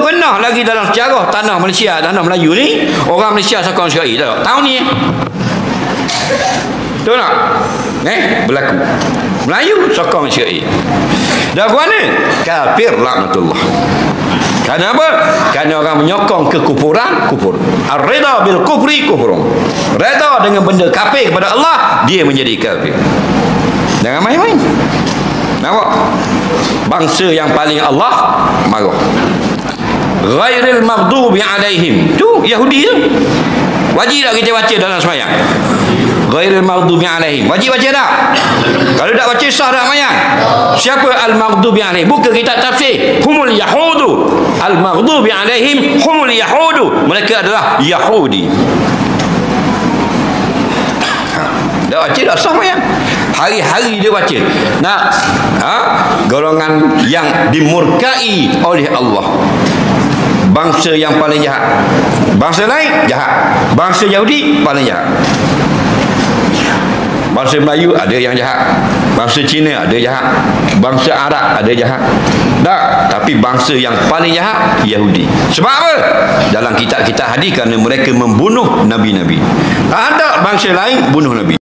pernah lagi dalam sejarah tanah Malaysia, tanah Melayu ni, orang Malaysia sokong Israel tak? Tahun ni. Betul tak? Berlaku. Melayu sokong Israel. Dah mana? Kafir laknatullah. Kerana apa? Kerana orang menyokong kekufuran, kufur. Ar-ridha bil kufri kufrun. Redha dengan benda kafir kepada Allah, dia menjadi kafir. Jangan main-main. Nampak? Bangsa yang paling Allah marah. Ghairil maghdubi alaihim. Tu Yahudi tu. Wajib tak kita baca dalam sembahyang? Ghairil maghdubi alaihim. Wajib baca tak? Kalau tak baca sah tak sembahyang? Siapa al-maghdubi alaihim? Buka kitab tafsir. Humul yahudu. Al-maghdubi alaihim humul yahudu. Mereka adalah Yahudi. Dah baca dah sah sembahyang. Hari-hari dia baca. Nak golongan yang dimurkai oleh Allah. Bangsa yang paling jahat. Bangsa lain jahat. Bangsa Yahudi paling jahat. Bangsa Melayu ada yang jahat. Bangsa Cina ada jahat. Bangsa Arab ada jahat. Tak, tapi bangsa yang paling jahat Yahudi. Sebab apa? Dalam kitab-kitab hadis kerana mereka membunuh nabi-nabi. Tak ada bangsa lain bunuh nabi.